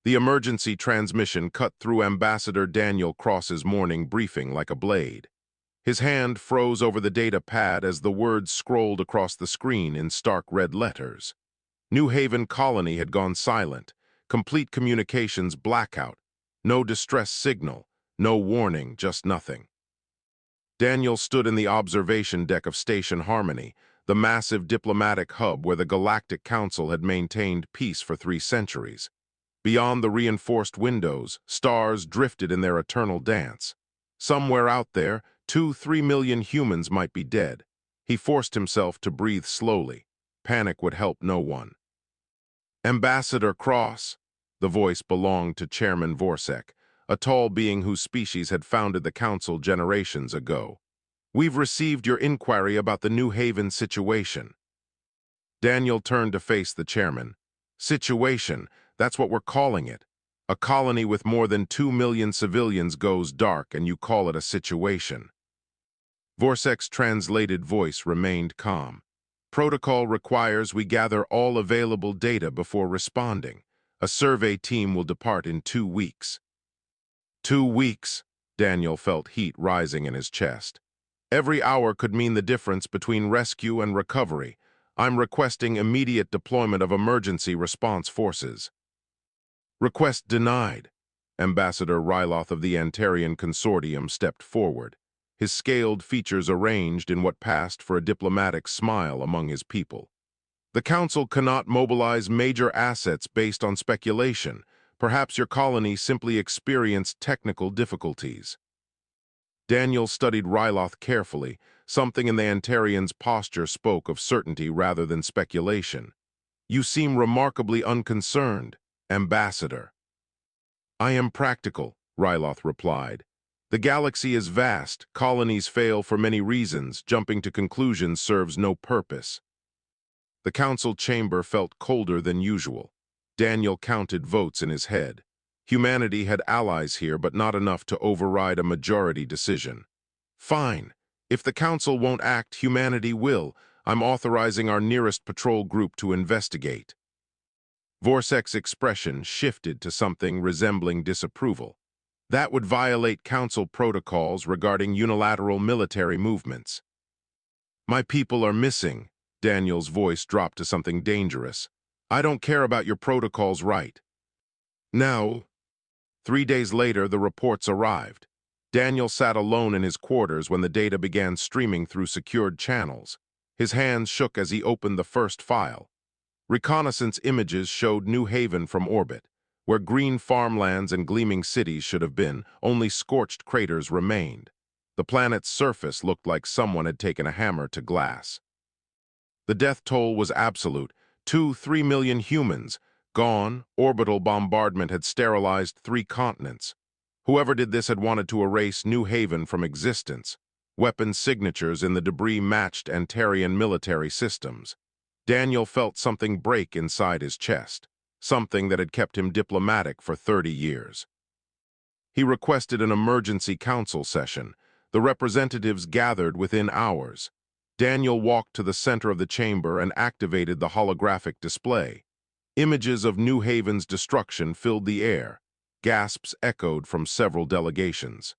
The emergency transmission cut through Ambassador Daniel Cross's morning briefing like a blade. His hand froze over the data pad as the words scrolled across the screen in stark red letters. New Haven Colony had gone silent, complete communications blackout, no distress signal, no warning, just nothing. Daniel stood in the observation deck of Station Harmony, the massive diplomatic hub where the Galactic Council had maintained peace for 3 centuries. Beyond the reinforced windows, stars drifted in their eternal dance. Somewhere out there, 2–3 million humans might be dead. He forced himself to breathe slowly. Panic would help no one. Ambassador Cross. The voice belonged to Chairman Vorsek, a tall being whose species had founded the Council generations ago. We've received your inquiry about the New Haven situation. Daniel turned to face the chairman. Situation, that's what we're calling it. A colony with more than 2 million civilians goes dark and you call it a situation. Vorsek's translated voice remained calm. Protocol requires we gather all available data before responding. A survey team will depart in 2 weeks. 2 weeks? Daniel felt heat rising in his chest. Every hour could mean the difference between rescue and recovery. I'm requesting immediate deployment of emergency response forces. Request denied. Ambassador Ryloth of the Antarian Consortium stepped forward, his scaled features arranged in what passed for a diplomatic smile among his people. The Council cannot mobilize major assets based on speculation. Perhaps your colony simply experienced technical difficulties. Daniel studied Ryloth carefully. Something in the Antarian's posture spoke of certainty rather than speculation. You seem remarkably unconcerned, Ambassador. I am practical, Ryloth replied. The galaxy is vast, colonies fail for many reasons, jumping to conclusions serves no purpose. The council chamber felt colder than usual. Daniel counted votes in his head. Humanity had allies here, but not enough to override a majority decision. Fine. If the council won't act, humanity will. I'm authorizing our nearest patrol group to investigate. Vorsek's expression shifted to something resembling disapproval. That would violate council protocols regarding unilateral military movements. My people are missing. Daniel's voice dropped to something dangerous. I don't care about your protocols, right? Now. 3 days later, the reports arrived. Daniel sat alone in his quarters when the data began streaming through secured channels. His hands shook as he opened the first file. Reconnaissance images showed New Haven from orbit. Where green farmlands and gleaming cities should have been, only scorched craters remained. The planet's surface looked like someone had taken a hammer to glass. The death toll was absolute. 2–3 million humans. Gone. Orbital bombardment had sterilized 3 continents. Whoever did this had wanted to erase New Haven from existence. Weapon signatures in the debris matched Antarian military systems. Daniel felt something break inside his chest, something that had kept him diplomatic for 30 years. He requested an emergency council session. The representatives gathered within hours. Daniel walked to the center of the chamber and activated the holographic display. Images of New Haven's destruction filled the air. Gasps echoed from several delegations.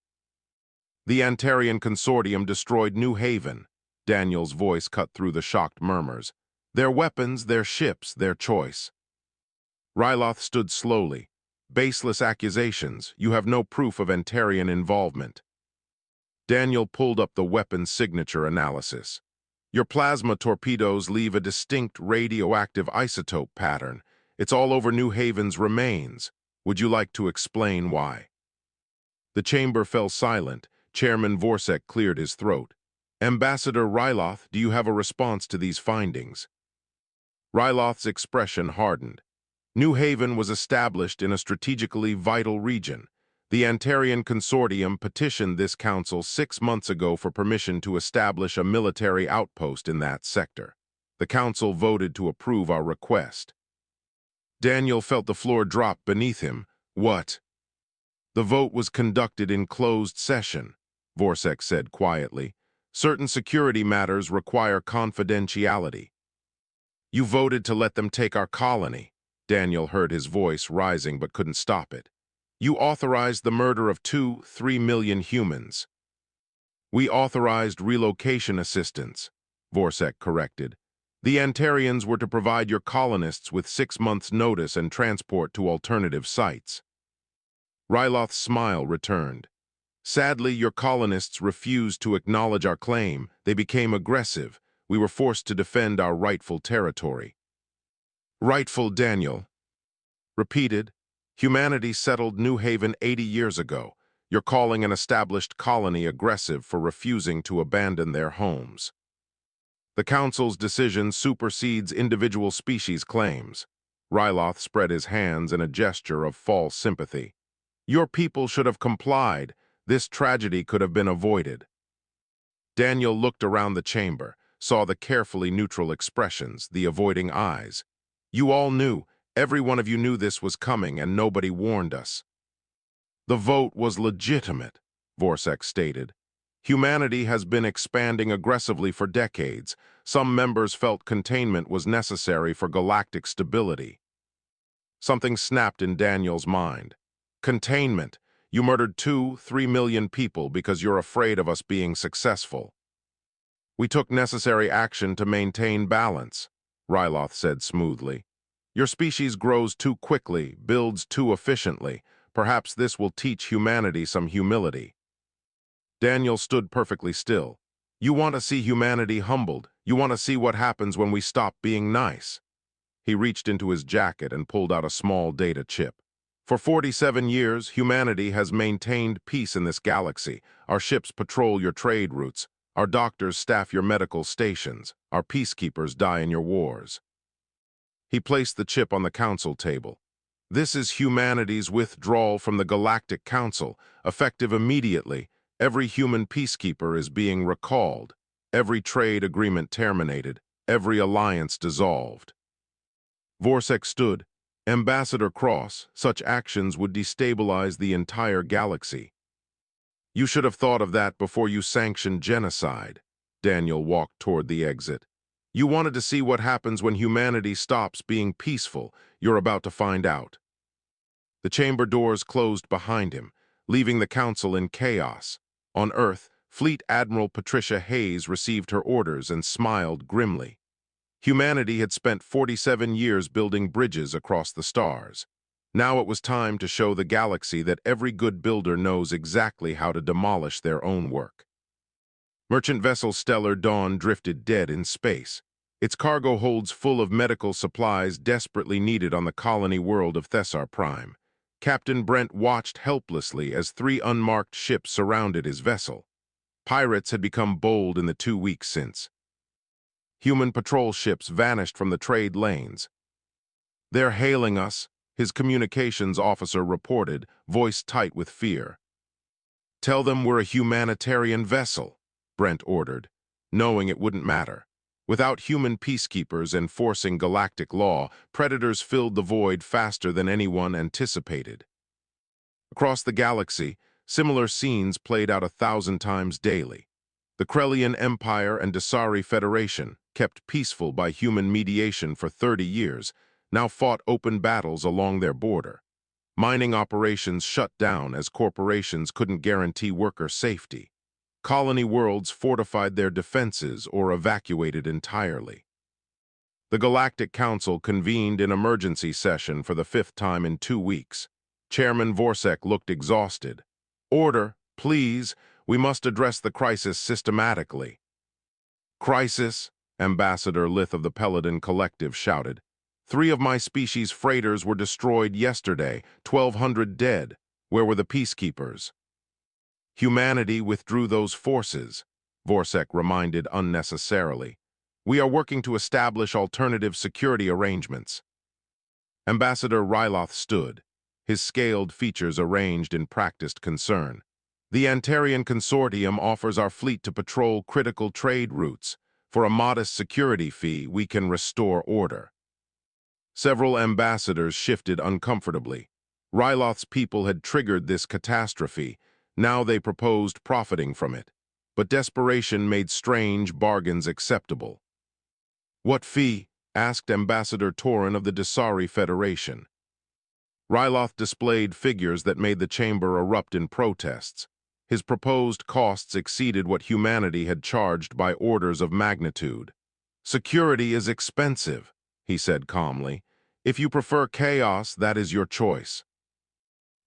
The Antarian Consortium destroyed New Haven. Daniel's voice cut through the shocked murmurs. Their weapons, their ships, their choice. Ryloth stood slowly. Baseless accusations. You have no proof of Antarian involvement. Daniel pulled up the weapon signature analysis. Your plasma torpedoes leave a distinct radioactive isotope pattern. It's all over New Haven's remains. Would you like to explain why? The chamber fell silent. Chairman Vorsek cleared his throat. Ambassador Ryloth, do you have a response to these findings? Ryloth's expression hardened. New Haven was established in a strategically vital region. The Antarian Consortium petitioned this council 6 months ago for permission to establish a military outpost in that sector. The council voted to approve our request. Daniel felt the floor drop beneath him. What? The vote was conducted in closed session, Vorsek said quietly. Certain security matters require confidentiality. You voted to let them take our colony. Daniel heard his voice rising but couldn't stop it. You authorized the murder of 3 million humans. We authorized relocation assistance, Vorsek corrected. The Antarians were to provide your colonists with 6 months' notice and transport to alternative sites. Ryloth's smile returned. Sadly, your colonists refused to acknowledge our claim. They became aggressive. We were forced to defend our rightful territory. Rightful, Daniel. Repeated. Humanity settled New Haven 80 years ago. You're calling an established colony aggressive for refusing to abandon their homes. The Council's decision supersedes individual species claims. Ryloth spread his hands in a gesture of false sympathy. Your people should have complied. This tragedy could have been avoided. Daniel looked around the chamber, saw the carefully neutral expressions, the avoiding eyes. You all knew. Every one of you knew this was coming, and nobody warned us. The vote was legitimate, Vorsek stated. Humanity has been expanding aggressively for decades. Some members felt containment was necessary for galactic stability. Something snapped in Daniel's mind. Containment. You murdered 3 million people because you're afraid of us being successful. We took necessary action to maintain balance, Ryloth said smoothly. Your species grows too quickly, builds too efficiently. Perhaps this will teach humanity some humility. Daniel stood perfectly still. You want to see humanity humbled. You want to see what happens when we stop being nice. He reached into his jacket and pulled out a small data chip. For 47 years, humanity has maintained peace in this galaxy. Our ships patrol your trade routes. Our doctors staff your medical stations. Our peacekeepers die in your wars. He placed the chip on the council table. This is humanity's withdrawal from the Galactic Council, effective immediately. Every human peacekeeper is being recalled. Every trade agreement terminated. Every alliance dissolved. Vorsek stood. Ambassador Cross, such actions would destabilize the entire galaxy. You should have thought of that before you sanctioned genocide. Daniel walked toward the exit. You wanted to see what happens when humanity stops being peaceful. You're about to find out. The chamber doors closed behind him, leaving the council in chaos. On Earth, Fleet Admiral Patricia Hayes received her orders and smiled grimly. Humanity had spent 47 years building bridges across the stars. Now it was time to show the galaxy that every good builder knows exactly how to demolish their own work. Merchant vessel Stellar Dawn drifted dead in space. Its cargo holds full of medical supplies desperately needed on the colony world of Thessar Prime. Captain Brent watched helplessly as 3 unmarked ships surrounded his vessel. Pirates had become bold in the 2 weeks since. Human patrol ships vanished from the trade lanes. They're hailing us, his communications officer reported, voice tight with fear. Tell them we're a humanitarian vessel, Brent ordered, knowing it wouldn't matter. Without human peacekeepers enforcing galactic law, predators filled the void faster than anyone anticipated. Across the galaxy, similar scenes played out 1,000 times daily. The Krellian Empire and Dasari Federation, kept peaceful by human mediation for 30 years, now fought open battles along their border. Mining operations shut down as corporations couldn't guarantee worker safety. Colony worlds fortified their defenses or evacuated entirely. The Galactic Council convened an emergency session for the 5th time in 2 weeks. Chairman Vorsek looked exhausted. Order, please. We must address the crisis systematically. Crisis, Ambassador Lith of the Peladon Collective shouted. 3 of my species' freighters were destroyed yesterday, 1,200 dead. Where were the peacekeepers? Humanity withdrew those forces, Vorsek reminded unnecessarily. We are working to establish alternative security arrangements. Ambassador Ryloth stood, his scaled features arranged in practiced concern. The Antarian Consortium offers our fleet to patrol critical trade routes. For a modest security fee, we can restore order. Several ambassadors shifted uncomfortably. Ryloth's people had triggered this catastrophe. Now they proposed profiting from it. But desperation made strange bargains acceptable. What fee? asked Ambassador Torin of the Dasari Federation. Ryloth displayed figures that made the chamber erupt in protests. His proposed costs exceeded what humanity had charged by orders of magnitude. "Security is expensive," he said calmly. "If you prefer chaos, that is your choice."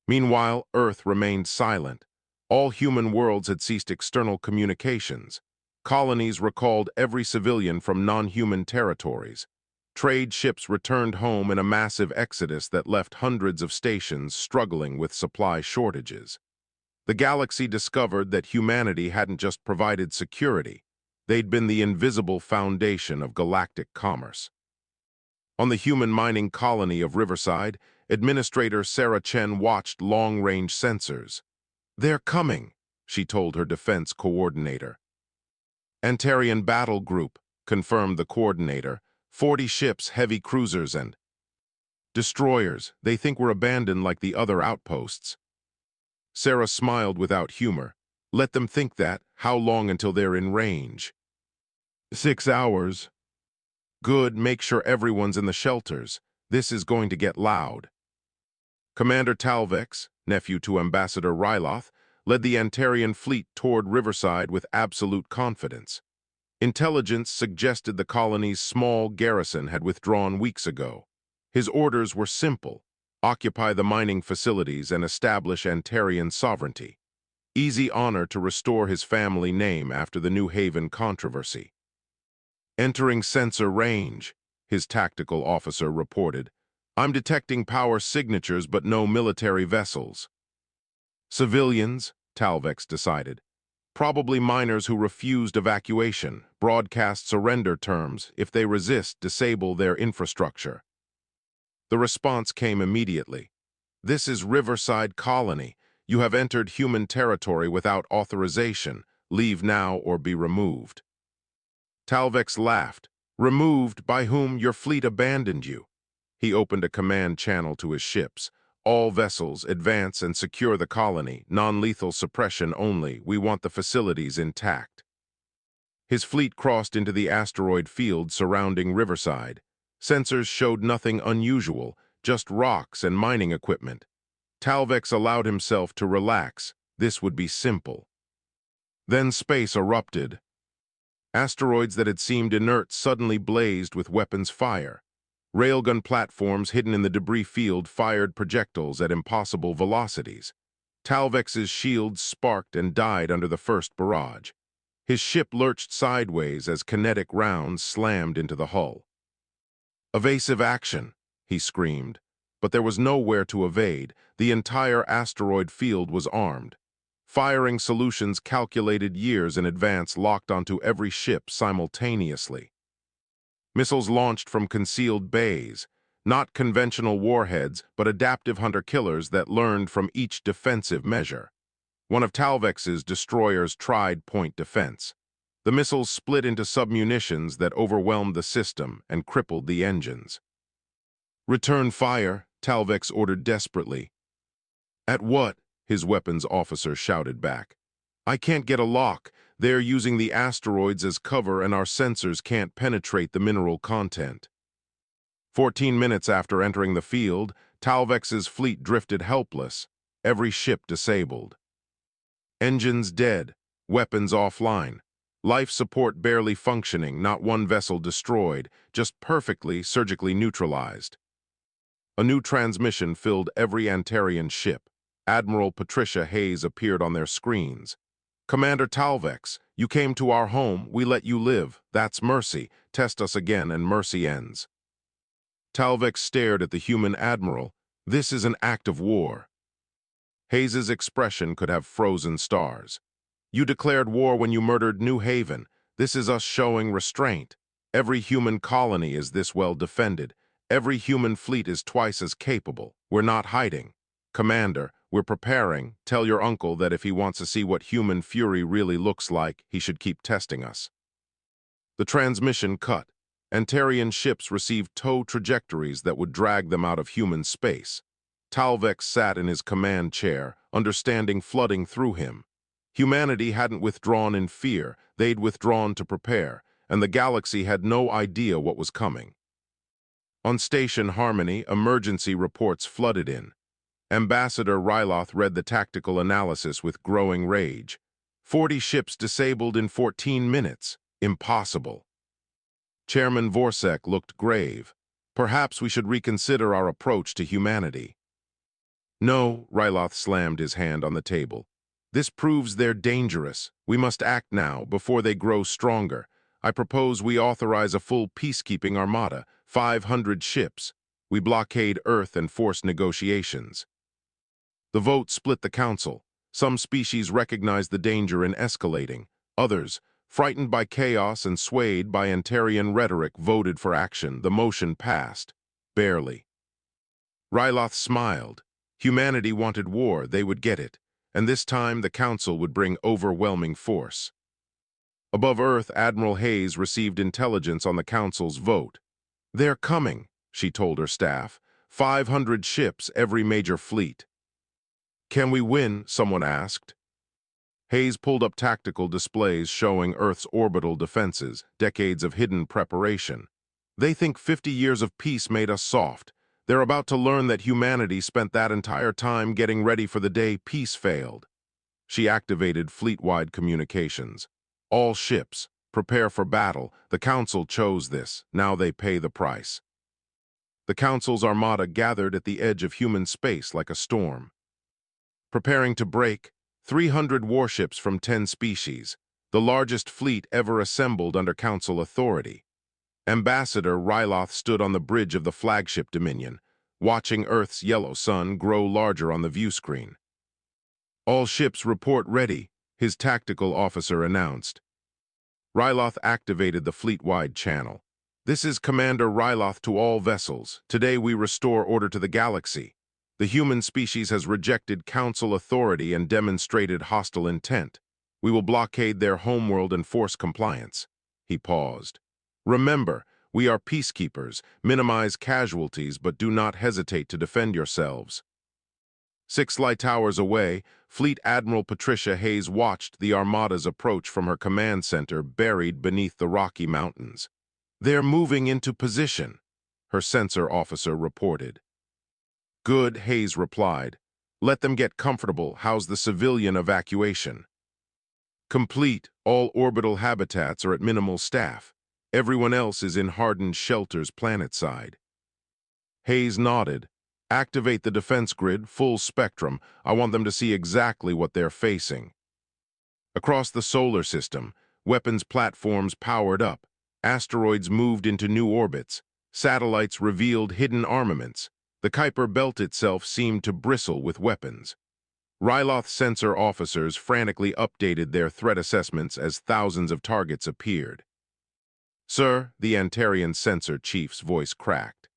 Meanwhile, Earth remained silent. All human worlds had ceased external communications. Colonies recalled every civilian from non-human territories. Trade ships returned home in a massive exodus that left hundreds of stations struggling with supply shortages. The galaxy discovered that humanity hadn't just provided security, they'd been the invisible foundation of galactic commerce. On the human mining colony of Riverside, Administrator Sarah Chen watched long-range sensors. "They're coming," she told her defense coordinator. "Antarian Battle Group," confirmed the coordinator. 40 ships, heavy cruisers, and destroyers. They think we're abandoned like the other outposts." Sarah smiled without humor. "Let them think that. How long until they're in range?" 6 hours. "Good, make sure everyone's in the shelters. This is going to get loud." Commander Talvex, nephew to Ambassador Ryloth, led the Antarian fleet toward Riverside with absolute confidence. Intelligence suggested the colony's small garrison had withdrawn weeks ago. His orders were simple: occupy the mining facilities and establish Antarian sovereignty. Easy honor to restore his family name after the New Haven controversy. "Entering sensor range," his tactical officer reported. "I'm detecting power signatures but no military vessels." "Civilians," Talvex decided. "Probably miners who refused evacuation, broadcast surrender terms. If they resist, disable their infrastructure." The response came immediately. "This is Riverside Colony. You have entered human territory without authorization. Leave now or be removed." Talvex laughed. "Removed? By whom? Your fleet abandoned you." He opened a command channel to his ships. "All vessels, advance and secure the colony. Non-lethal suppression only. We want the facilities intact." His fleet crossed into the asteroid field surrounding Riverside. Sensors showed nothing unusual, just rocks and mining equipment. Talvex allowed himself to relax. This would be simple. Then space erupted. Asteroids that had seemed inert suddenly blazed with weapons fire. Railgun platforms hidden in the debris field fired projectiles at impossible velocities. Talvex's shields sparked and died under the first barrage. His ship lurched sideways as kinetic rounds slammed into the hull. "Evasive action," he screamed. But there was nowhere to evade. The entire asteroid field was armed. Firing solutions calculated years in advance locked onto every ship simultaneously. Missiles launched from concealed bays, not conventional warheads, but adaptive hunter-killers that learned from each defensive measure. One of Talvex's destroyers tried point defense. The missiles split into submunitions that overwhelmed the system and crippled the engines. "Return fire," Talvex ordered desperately. "At what?" his weapons officer shouted back. "I can't get a lock. They're using the asteroids as cover and our sensors can't penetrate the mineral content." 14 minutes after entering the field, Talvex's fleet drifted helpless, every ship disabled. Engines dead, weapons offline, life support barely functioning, not one vessel destroyed, just perfectly surgically neutralized. A new transmission filled every Antarian ship. Admiral Patricia Hayes appeared on their screens. "Commander Talvex, you came to our home, we let you live. That's mercy. Test us again and mercy ends." Talvex stared at the human admiral. "This is an act of war." Hayes's expression could have frozen stars. "You declared war when you murdered New Haven. This is us showing restraint. Every human colony is this well defended. Every human fleet is twice as capable. We're not hiding. Commander, we're preparing. Tell your uncle that if he wants to see what human fury really looks like, he should keep testing us." The transmission cut. Antarian ships received tow trajectories that would drag them out of human space. Talvex sat in his command chair, understanding flooding through him. Humanity hadn't withdrawn in fear, they'd withdrawn to prepare, and the galaxy had no idea what was coming. On Station Harmony, emergency reports flooded in. Ambassador Ryloth read the tactical analysis with growing rage. 40 ships disabled in 14 minutes. Impossible. Chairman Vorsek looked grave. Perhaps we should reconsider our approach to humanity. No, Ryloth slammed his hand on the table. This proves they're dangerous. We must act now, before they grow stronger. I propose we authorize a full peacekeeping armada, 500 ships. We blockade Earth and force negotiations. The vote split the council. Some species recognized the danger in escalating. Others, frightened by chaos and swayed by Antarian rhetoric, voted for action. The motion passed. Barely. Ryloth smiled. Humanity wanted war, they would get it. And this time the council would bring overwhelming force. Above Earth, Admiral Hayes received intelligence on the council's vote. They're coming, she told her staff. 500 ships, every major fleet. Can we win? Someone asked. Hayes pulled up tactical displays showing Earth's orbital defenses, decades of hidden preparation. They think 50 years of peace made us soft. They're about to learn that humanity spent that entire time getting ready for the day peace failed. She activated fleet-wide communications. All ships, prepare for battle. The Council chose this. Now they pay the price. The Council's armada gathered at the edge of human space like a storm. Preparing to break, 300 warships from 10 species, the largest fleet ever assembled under Council authority. Ambassador Ryloth stood on the bridge of the flagship Dominion, watching Earth's yellow sun grow larger on the view screen. All ships report ready, his tactical officer announced. Ryloth activated the fleet-wide channel. This is Commander Ryloth to all vessels. Today we restore order to the galaxy. The human species has rejected Council authority and demonstrated hostile intent. We will blockade their homeworld and force compliance. He paused. Remember, we are peacekeepers. Minimize casualties, but do not hesitate to defend yourselves. 6 light towers away, Fleet Admiral Patricia Hayes watched the armada's approach from her command center buried beneath the Rocky Mountains. They're moving into position, her sensor officer reported. Good, Hayes replied. Let them get comfortable. How's the civilian evacuation? Complete. All orbital habitats are at minimal staff. Everyone else is in hardened shelters planetside. Hayes nodded. Activate the defense grid, full spectrum. I want them to see exactly what they're facing. Across the solar system, weapons platforms powered up. Asteroids moved into new orbits. Satellites revealed hidden armaments. The Kuiper Belt itself seemed to bristle with weapons. Ryloth sensor officers frantically updated their threat assessments as thousands of targets appeared. Sir, the Antarian sensor chief's voice cracked.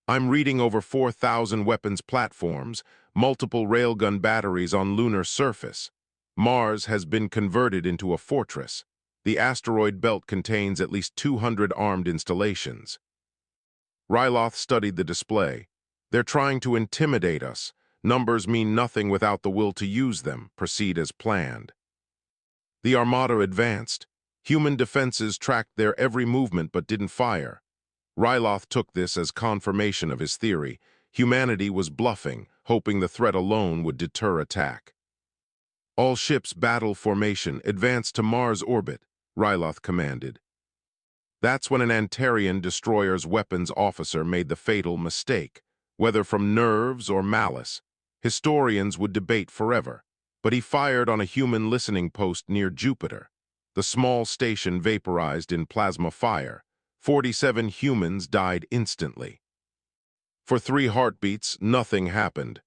I'm reading over 4,000 weapons platforms, multiple railgun batteries on lunar surface. Mars has been converted into a fortress. The asteroid belt contains at least 200 armed installations. Ryloth studied the display. They're trying to intimidate us. Numbers mean nothing without the will to use them. Proceed as planned. The armada advanced. Human defenses tracked their every movement but didn't fire. Ryloth took this as confirmation of his theory. Humanity was bluffing, hoping the threat alone would deter attack. All ships battle formation, advance to Mars orbit, Ryloth commanded. That's when an Antarian destroyer's weapons officer made the fatal mistake. Whether from nerves or malice, historians would debate forever, but he fired on a human listening post near Jupiter. The small station vaporized in plasma fire. 47 humans died instantly. For 3 heartbeats, nothing happened.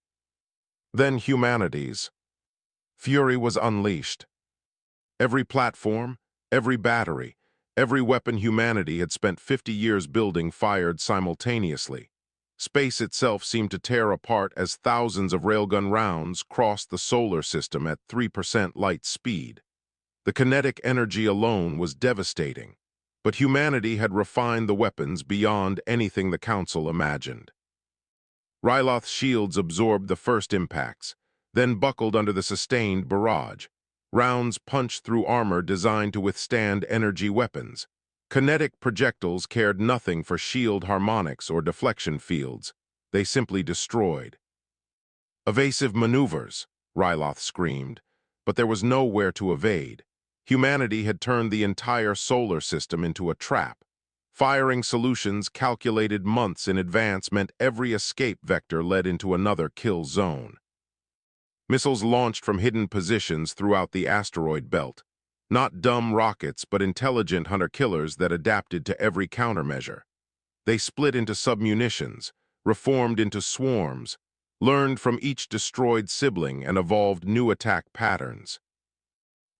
Then humanity's fury was unleashed. Every platform, every battery, every weapon humanity had spent 50 years building fired simultaneously. Space itself seemed to tear apart as thousands of railgun rounds crossed the solar system at 3% light speed. The kinetic energy alone was devastating, but humanity had refined the weapons beyond anything the Council imagined. Ryloth's shields absorbed the first impacts, then buckled under the sustained barrage. Rounds punched through armor designed to withstand energy weapons. Kinetic projectiles cared nothing for shield harmonics or deflection fields. They simply destroyed. Evasive maneuvers, Ryloth screamed, but there was nowhere to evade. Humanity had turned the entire solar system into a trap. Firing solutions calculated months in advance meant every escape vector led into another kill zone. Missiles launched from hidden positions throughout the asteroid belt. Not dumb rockets, but intelligent hunter-killers that adapted to every countermeasure. They split into submunitions, reformed into swarms, learned from each destroyed sibling and evolved new attack patterns.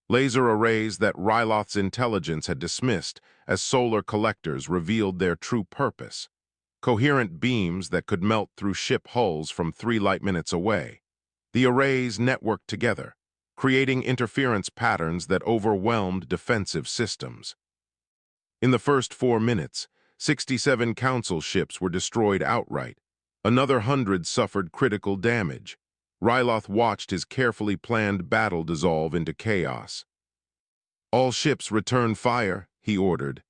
Laser arrays that Ryloth's intelligence had dismissed as solar collectors revealed their true purpose. Coherent beams that could melt through ship hulls from 3 light minutes away. The arrays networked together, creating interference patterns that overwhelmed defensive systems. In the first 4 minutes, 67 Council ships were destroyed outright. Another 100 suffered critical damage. Ryloth watched his carefully planned battle dissolve into chaos. "All ships return fire," he ordered.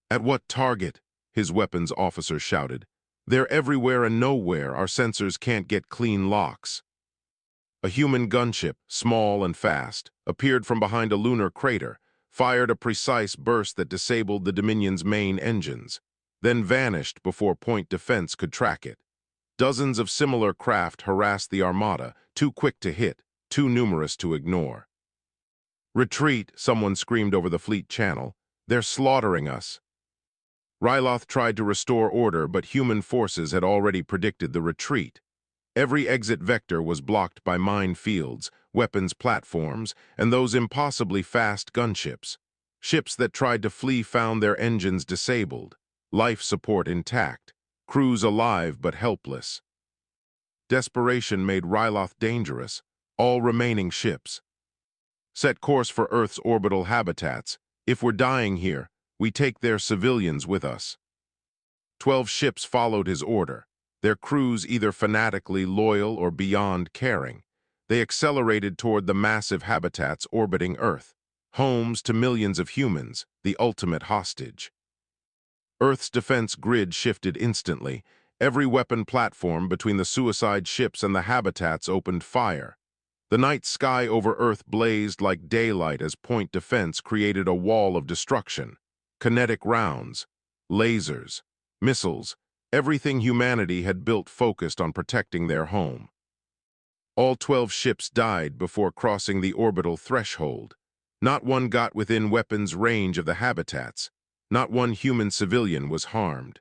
"At what target?" his weapons officer shouted. "They're everywhere and nowhere. Our sensors can't get clean locks." A human gunship, small and fast, appeared from behind a lunar crater, fired a precise burst that disabled the Dominion's main engines, then vanished before point defense could track it. Dozens of similar craft harassed the Armada, too quick to hit, too numerous to ignore. "Retreat," someone screamed over the fleet channel. "They're slaughtering us." Ryloth tried to restore order, but human forces had already predicted the retreat. Every exit vector was blocked by minefields, weapons platforms, and those impossibly fast gunships. Ships that tried to flee found their engines disabled, life support intact, crews alive but helpless. Desperation made Ryloth dangerous. All remaining ships. "Set course for Earth's orbital habitats. If we're dying here, we take their civilians with us." 12 ships followed his order, their crews either fanatically loyal or beyond caring. They accelerated toward the massive habitats orbiting Earth, homes to millions of humans, the ultimate hostage. Earth's defense grid shifted instantly. Every weapon platform between the suicide ships and the habitats opened fire. The night sky over Earth blazed like daylight as point defense created a wall of destruction. Kinetic rounds, lasers, missiles, everything humanity had built focused on protecting their home. All 12 ships died before crossing the orbital threshold. Not one got within weapons range of the habitats. Not one human civilian was harmed.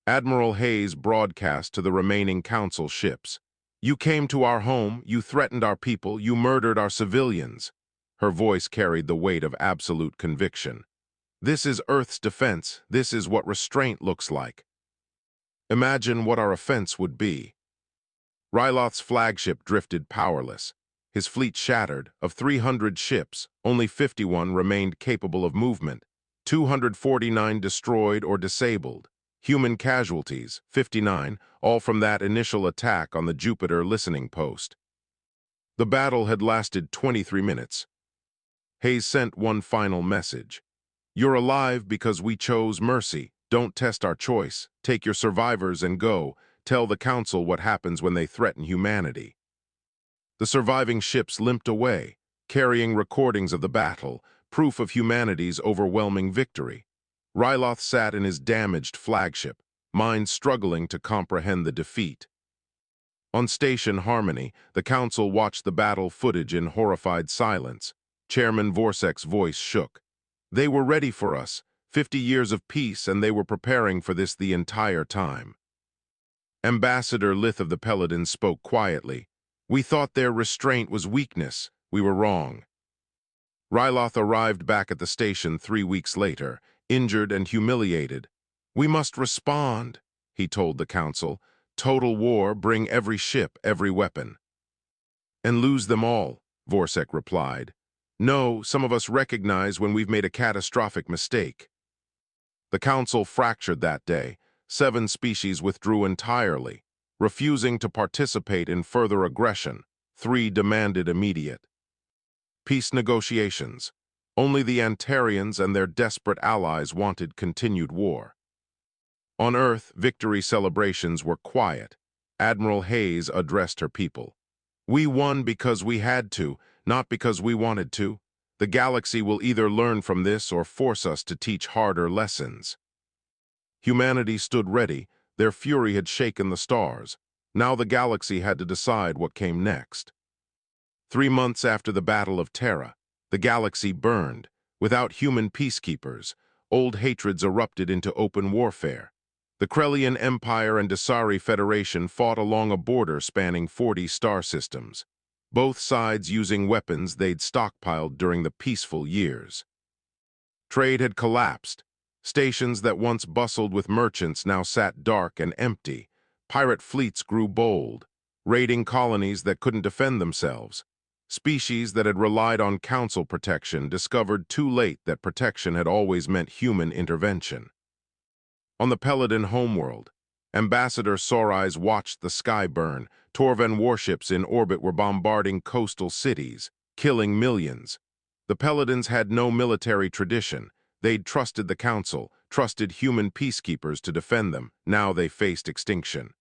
Admiral Hayes broadcast to the remaining Council ships. "You came to our home, you threatened our people, you murdered our civilians." Her voice carried the weight of absolute conviction. "This is Earth's defense. This is what restraint looks like. Imagine what our offense would be." Ryloth's flagship drifted powerless. His fleet shattered. Of 300 ships, only 51 remained capable of movement. 249 destroyed or disabled. Human casualties, 59, all from that initial attack on the Jupiter listening post. The battle had lasted 23 minutes. Hayes sent one final message. "You're alive because we chose mercy. Don't test our choice. Take your survivors and go. Tell the Council what happens when they threaten humanity." The surviving ships limped away, carrying recordings of the battle, proof of humanity's overwhelming victory. Ryloth sat in his damaged flagship, mind struggling to comprehend the defeat. On Station Harmony, the Council watched the battle footage in horrified silence. Chairman Vorsek's voice shook. "They were ready for us. 50 years of peace, and they were preparing for this the entire time." Ambassador Lith of the Peladon spoke quietly. "We thought their restraint was weakness. We were wrong." Ryloth arrived back at the station 3 weeks later, injured and humiliated. "We must respond," he told the Council. "Total war, bring every ship, every weapon." "And lose them all," Vorsek replied. "No, some of us recognize when we've made a catastrophic mistake." The Council fractured that day. 7 species withdrew entirely, refusing to participate in further aggression. 3 demanded immediate peace negotiations. Only the Antarians and their desperate allies wanted continued war. On Earth, victory celebrations were quiet. Admiral Hayes addressed her people. "We won because we had to, not because we wanted to. The galaxy will either learn from this or force us to teach harder lessons." Humanity stood ready. Their fury had shaken the stars. Now the galaxy had to decide what came next. 3 months after the Battle of Terra, the galaxy burned. Without human peacekeepers, old hatreds erupted into open warfare. The Krellian Empire and Dasari Federation fought along a border spanning 40 star systems, both sides using weapons they'd stockpiled during the peaceful years. Trade had collapsed. Stations that once bustled with merchants now sat dark and empty. Pirate fleets grew bold, raiding colonies that couldn't defend themselves. Species that had relied on council protection discovered too late that protection had always meant human intervention. On the Peladon homeworld, Ambassador Sorais watched the sky burn. Torven warships in orbit were bombarding coastal cities, killing millions. The Peladons had no military tradition. They'd trusted the council, trusted human peacekeepers to defend them. Now they faced extinction.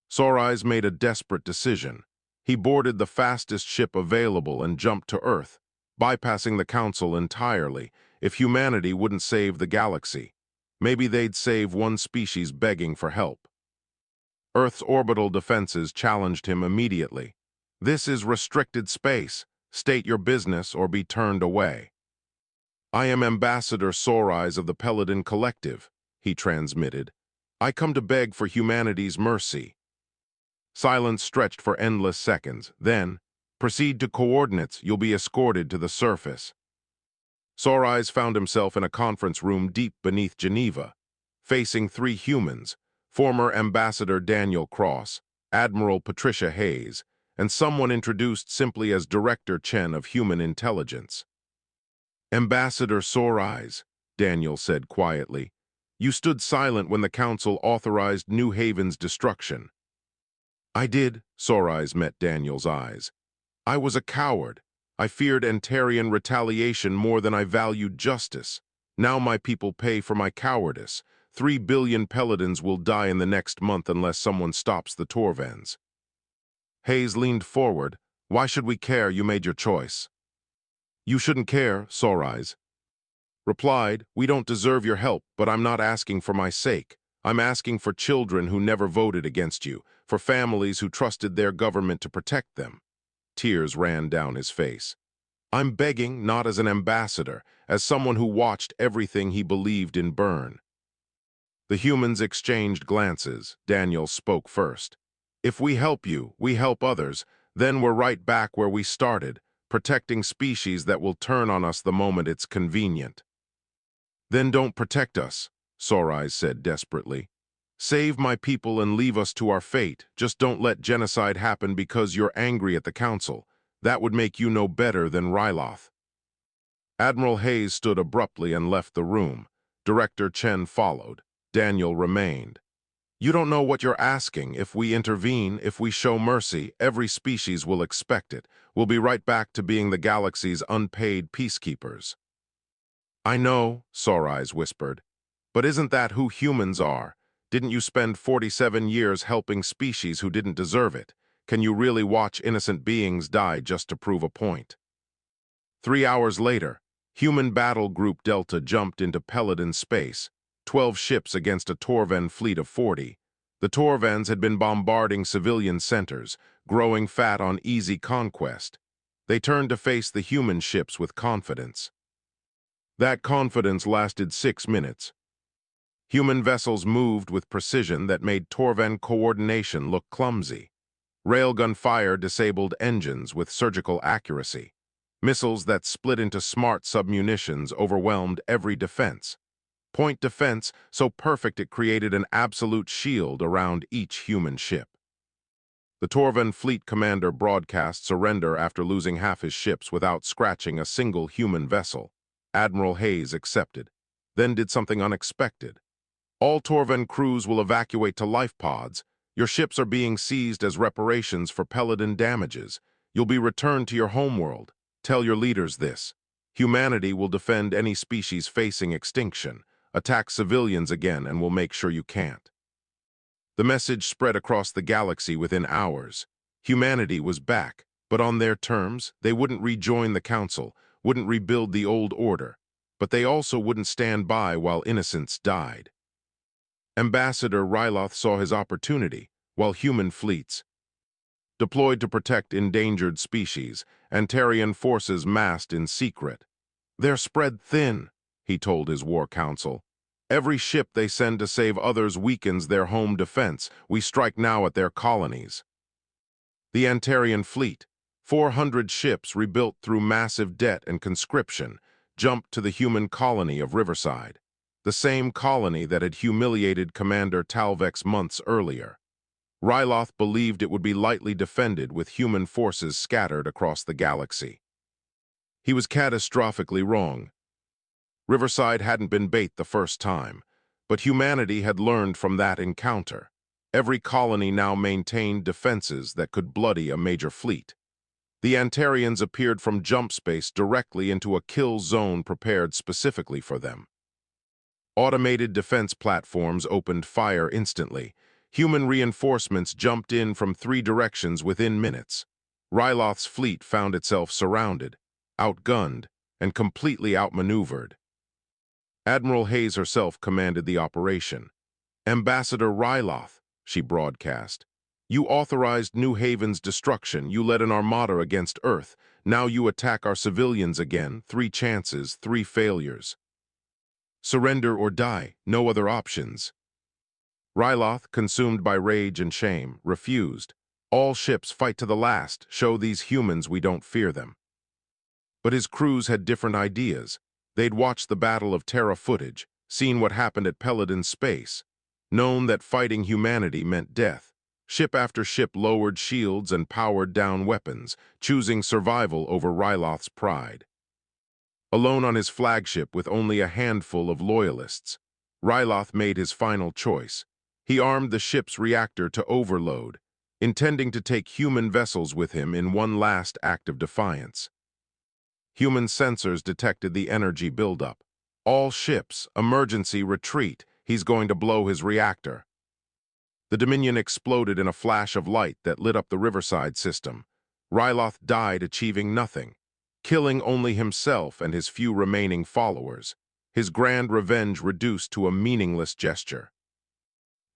Sorais made a desperate decision. He boarded the fastest ship available and jumped to Earth, bypassing the council entirely. If humanity wouldn't save the galaxy, maybe they'd save one species begging for help. Earth's orbital defenses challenged him immediately. "This is restricted space. State your business or be turned away." "I am Ambassador Sorais of the Peladon Collective," he transmitted. "I come to beg for humanity's mercy." Silence stretched for endless seconds. Then, "Proceed to coordinates. You'll be escorted to the surface." Sorais found himself in a conference room deep beneath Geneva, facing 3 humans, former Ambassador Daniel Cross, Admiral Patricia Hayes, and someone introduced simply as Director Chen of Human Intelligence. "Ambassador Sorais," Daniel said quietly, "you stood silent when the Council authorized New Haven's destruction." "I did," Sorais met Daniel's eyes. "I was a coward. I feared Antarian retaliation more than I valued justice. Now my people pay for my cowardice. 3 billion Peladons will die in the next month unless someone stops the Torvens." Hayes leaned forward. "Why should we care? You made your choice." "You shouldn't care," Sorais replied. "We don't deserve your help, but I'm not asking for my sake. I'm asking for children who never voted against you, for families who trusted their government to protect them." Tears ran down his face. "I'm begging not as an ambassador, as someone who watched everything he believed in burn." The humans exchanged glances. Daniel spoke first. "If we help you, we help others. Then we're right back where we started, protecting species that will turn on us the moment it's convenient." "Then don't protect us," Sorais said desperately. "Save my people and leave us to our fate. Just don't let genocide happen because you're angry at the Council. That would make you no better than Ryloth." Admiral Hayes stood abruptly and left the room. Director Chen followed. Daniel remained. "You don't know what you're asking. If we intervene, if we show mercy, every species will expect it. We'll be right back to being the galaxy's unpaid peacekeepers." "I know," Sorais whispered. "But isn't that who humans are? Didn't you spend 47 years helping species who didn't deserve it? Can you really watch innocent beings die just to prove a point?" 3 hours later, Human Battle Group Delta jumped into Peladon space, 12 ships against a Torven fleet of 40. The Torvens had been bombarding civilian centers, growing fat on easy conquest. They turned to face the human ships with confidence. That confidence lasted 6 minutes. Human vessels moved with precision that made Torven coordination look clumsy. Railgun fire disabled engines with surgical accuracy. Missiles that split into smart submunitions overwhelmed every defense. Point defense so perfect it created an absolute shield around each human ship. The Torven fleet commander broadcast surrender after losing half his ships without scratching a single human vessel. Admiral Hayes accepted, then did something unexpected. "All Torven crews will evacuate to life pods. Your ships are being seized as reparations for Peladon damages. You'll be returned to your homeworld. Tell your leaders this." Humanity will defend any species facing extinction, attack civilians again, and will make sure you can't. The message spread across the galaxy within hours. Humanity was back, but on their terms. They wouldn't rejoin the Council, wouldn't rebuild the old order, but they also wouldn't stand by while innocents died. Ambassador Ryloth saw his opportunity, while human fleets, deployed to protect endangered species, Antarian forces massed in secret. "They're spread thin," he told his war council. "Every ship they send to save others weakens their home defense. We strike now at their colonies." The Antarian fleet, 400 ships rebuilt through massive debt and conscription, jumped to the human colony of Riverside, the same colony that had humiliated Commander Talvex months earlier. Ryloth believed it would be lightly defended with human forces scattered across the galaxy. He was catastrophically wrong. Riverside hadn't been bait the first time, but humanity had learned from that encounter. Every colony now maintained defenses that could bloody a major fleet. The Antarians appeared from jump space directly into a kill zone prepared specifically for them. Automated defense platforms opened fire instantly. Human reinforcements jumped in from 3 directions within minutes. Ryloth's fleet found itself surrounded, outgunned, and completely outmaneuvered. Admiral Hayes herself commanded the operation. "Ambassador Ryloth," she broadcast, "you authorized New Haven's destruction. You led an armada against Earth. Now you attack our civilians again. 3 chances, 3 failures. Surrender or die, no other options." Ryloth, consumed by rage and shame, refused. "All ships fight to the last. Show these humans we don't fear them." But his crews had different ideas. They'd watched the Battle of Terra footage, seen what happened at Peladon space, known that fighting humanity meant death. Ship after ship lowered shields and powered down weapons, choosing survival over Ryloth's pride. Alone on his flagship with only a handful of loyalists, Ryloth made his final choice. He armed the ship's reactor to overload, intending to take human vessels with him in one last act of defiance. Human sensors detected the energy buildup. "All ships, emergency retreat. He's going to blow his reactor." The Dominion exploded in a flash of light that lit up the Riverside system. Ryloth died achieving nothing, killing only himself and his few remaining followers, his grand revenge reduced to a meaningless gesture.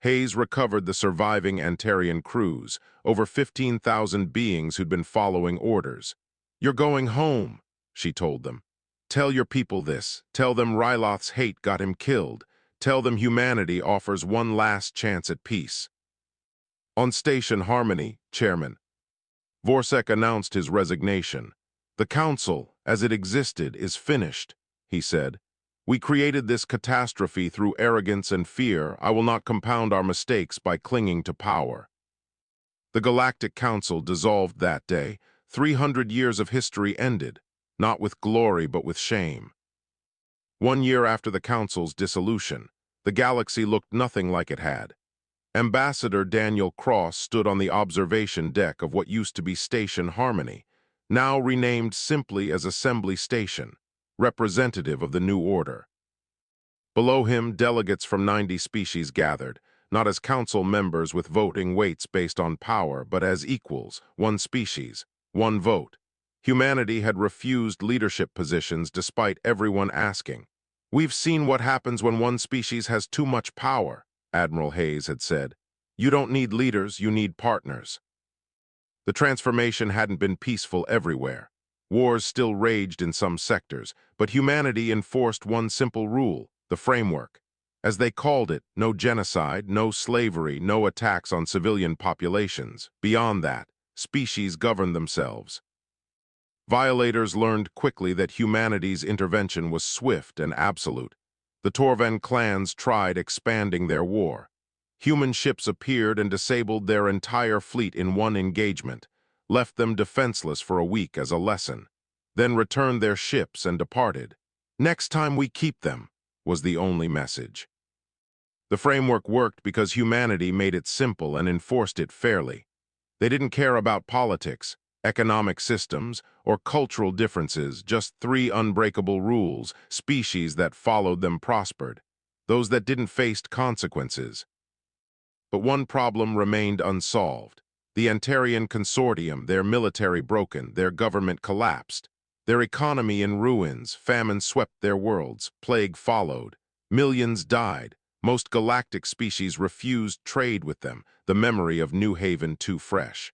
Hayes recovered the surviving Antarian crews, over 15,000 beings who'd been following orders. "You're going home," she told them. "Tell your people this. Tell them Ryloth's hate got him killed. Tell them humanity offers one last chance at peace." On Station Harmony, Chairman Vorsek announced his resignation. "The Council, as it existed, is finished," he said. "We created this catastrophe through arrogance and fear. I will not compound our mistakes by clinging to power." The Galactic Council dissolved that day. 300 years of history ended, not with glory but with shame. 1 year after the Council's dissolution, the galaxy looked nothing like it had. Ambassador Daniel Cross stood on the observation deck of what used to be Station Harmony, now renamed simply as Assembly Station, representative of the new order. Below him, delegates from 90 species gathered, not as council members with voting weights based on power, but as equals, 1 species, 1 vote. Humanity had refused leadership positions despite everyone asking. "We've seen what happens when 1 species has too much power," Admiral Hayes had said. "You don't need leaders, you need partners." The transformation hadn't been peaceful everywhere. Wars still raged in some sectors, but humanity enforced one simple rule: the framework. As they called it, no genocide, no slavery, no attacks on civilian populations. Beyond that, species governed themselves. Violators learned quickly that humanity's intervention was swift and absolute. The Torvan clans tried expanding their war. Human ships appeared and disabled their entire fleet in one engagement, left them defenseless for a week as a lesson, then returned their ships and departed. "Next time we keep them," was the only message. The framework worked because humanity made it simple and enforced it fairly. They didn't care about politics, economic systems, or cultural differences, just three unbreakable rules. Species that followed them prospered. Those that didn't faced consequences. But one problem remained unsolved. The Antarian Consortium, their military broken, their government collapsed. Their economy in ruins, famine swept their worlds, plague followed. Millions died. Most galactic species refused trade with them, the memory of New Haven too fresh.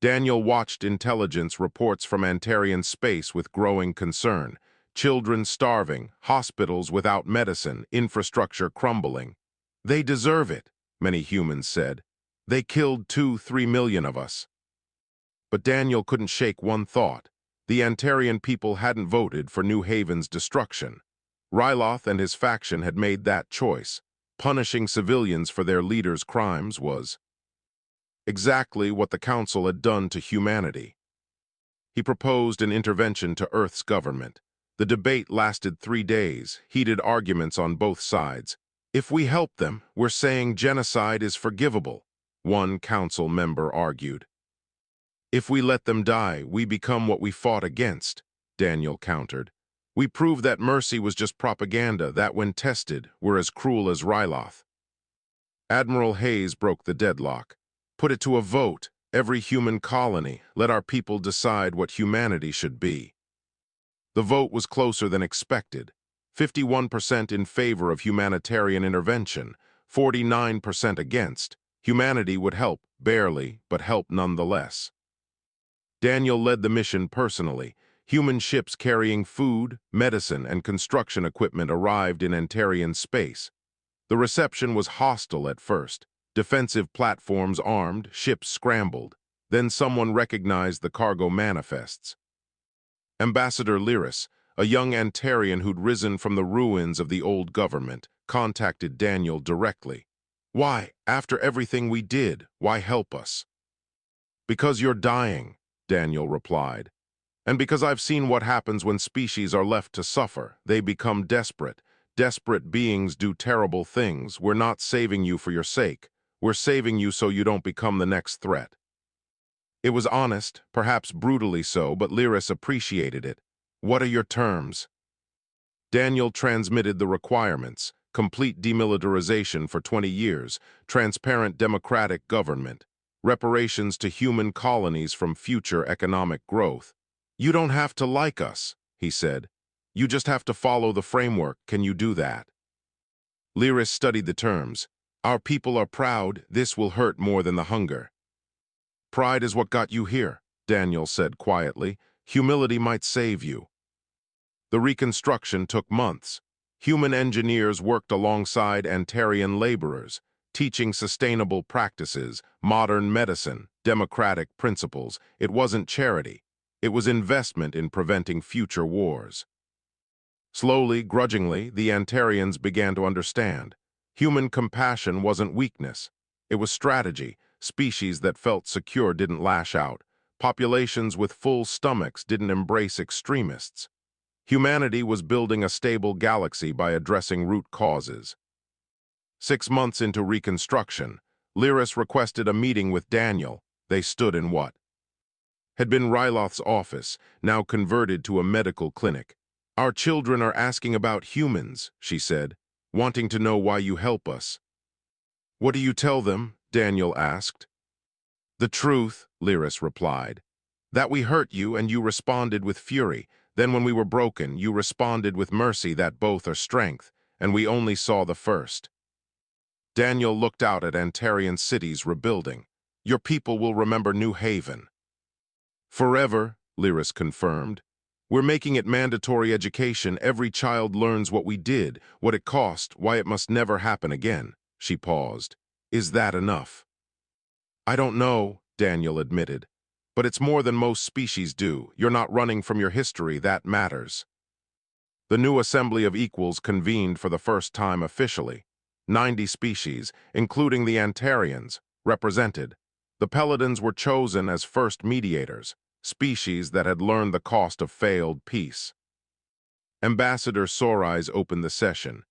Daniel watched intelligence reports from Antarian space with growing concern. Children starving, hospitals without medicine, infrastructure crumbling. They deserve it, many humans said. They killed 2-3 million of us. But Daniel couldn't shake one thought. The Antarian people hadn't voted for New Haven's destruction. Ryloth and his faction had made that choice. Punishing civilians for their leaders' crimes was exactly what the Council had done to humanity. He proposed an intervention to Earth's government. The debate lasted 3 days, heated arguments on both sides. If we help them, we're saying genocide is forgivable, one council member argued. If we let them die, we become what we fought against, Daniel countered. We prove that mercy was just propaganda, that when tested, we're as cruel as Ryloth. Admiral Hayes broke the deadlock. Put it to a vote, every human colony, let our people decide what humanity should be. The vote was closer than expected. 51% in favor of humanitarian intervention, 49% against. Humanity would help, barely, but help nonetheless. Daniel led the mission personally. Human ships carrying food, medicine, and construction equipment arrived in Antarian space. The reception was hostile at first. Defensive platforms armed, ships scrambled. Then someone recognized the cargo manifests. Ambassador Lyris, a young Antarian who'd risen from the ruins of the old government, contacted Daniel directly. Why, after everything we did, why help us? Because you're dying, Daniel replied. And because I've seen what happens when species are left to suffer. They become desperate. Desperate beings do terrible things. We're not saving you for your sake. We're saving you so you don't become the next threat. It was honest, perhaps brutally so, but Lyris appreciated it. What are your terms? Daniel transmitted the requirements: complete demilitarization for 20 years, transparent democratic government, reparations to human colonies from future economic growth. You don't have to like us, he said. You just have to follow the framework. Can you do that? Lyris studied the terms. Our people are proud. This will hurt more than the hunger. Pride is what got you here, Daniel said quietly. Humility might save you. The reconstruction took months. Human engineers worked alongside Antarian laborers, teaching sustainable practices, modern medicine, democratic principles. It wasn't charity. It was investment in preventing future wars. Slowly, grudgingly, the Antarians began to understand. Human compassion wasn't weakness. It was strategy. Species that felt secure didn't lash out. Populations with full stomachs didn't embrace extremists. Humanity was building a stable galaxy by addressing root causes. 6 months into reconstruction, Lyris requested a meeting with Daniel. They stood in what had been Ryloth's office, now converted to a medical clinic. Our children are asking about humans, she said, wanting to know why you help us. What do you tell them? Daniel asked. The truth, Lyris replied. That we hurt you and you responded with fury. Then when we were broken, you responded with mercy. That both are strength, and we only saw the first. Daniel looked out at Antarian cities rebuilding. Your people will remember New Haven. Forever, Lyris confirmed. We're making it mandatory education. Every child learns what we did, what it cost, why it must never happen again. She paused. Is that enough? I don't know, Daniel admitted. But it's more than most species do. You're not running from your history. That matters. The new Assembly of Equals convened for the first time officially. 90 species, including the Antarians, represented. The Peladons were chosen as first mediators, species that had learned the cost of failed peace. Ambassador Sorais opened the session.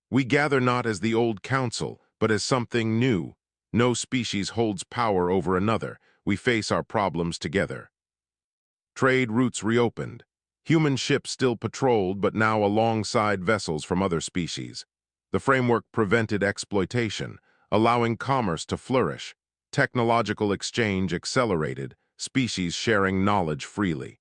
We gather not as the old council, but as something new. No species holds power over another. We face our problems together. Trade routes reopened. Human ships still patrolled, but now alongside vessels from other species. The framework prevented exploitation, allowing commerce to flourish. Technological exchange accelerated, species sharing knowledge freely.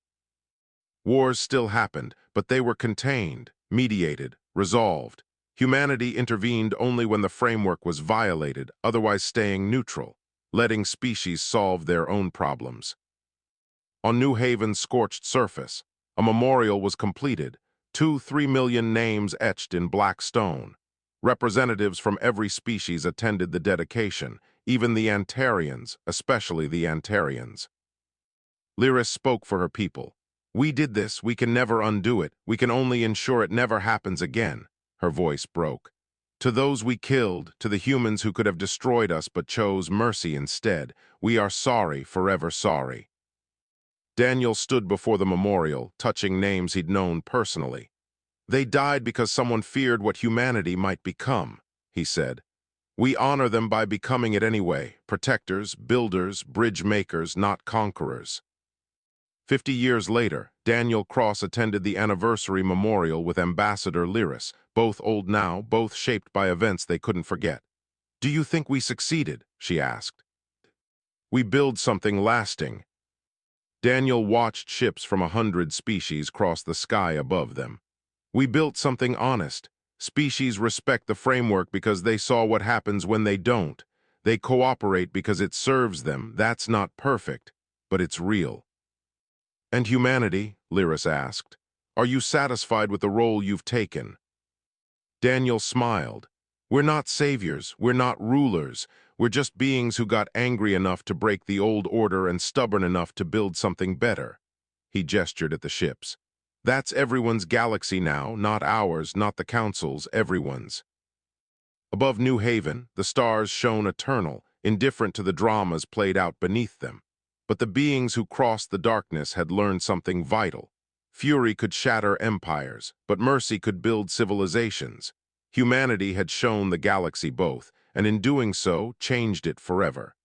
Wars still happened, but they were contained, mediated, resolved. Humanity intervened only when the framework was violated, otherwise staying neutral, letting species solve their own problems. On New Haven's scorched surface, a memorial was completed, 3 million names etched in black stone. Representatives from every species attended the dedication, even the Antarians, especially the Antarians. Lyris spoke for her people. "We did this, we can never undo it, we can only ensure it never happens again." Her voice broke. "To those we killed, to the humans who could have destroyed us but chose mercy instead, we are sorry, forever sorry." Daniel stood before the memorial, touching names he'd known personally. "They died because someone feared what humanity might become," he said. "We honor them by becoming it anyway, protectors, builders, bridge makers, not conquerors." 50 years later, Daniel Cross attended the anniversary memorial with Ambassador Lyris, both old now, both shaped by events they couldn't forget. "Do you think we succeeded?" she asked. "We build something lasting." Daniel watched ships from 100 species cross the sky above them. "We built something honest. Species respect the framework because they saw what happens when they don't. They cooperate because it serves them. That's not perfect, but it's real." "And humanity?" Lyris asked. "Are you satisfied with the role you've taken?" Daniel smiled. "We're not saviors, we're not rulers. We're just beings who got angry enough to break the old order and stubborn enough to build something better." He gestured at the ships. "That's everyone's galaxy now, not ours, not the Council's, everyone's." Above New Haven, the stars shone eternal, indifferent to the dramas played out beneath them. But the beings who crossed the darkness had learned something vital. Fury could shatter empires, but mercy could build civilizations. Humanity had shown the galaxy both, and in doing so, changed it forever.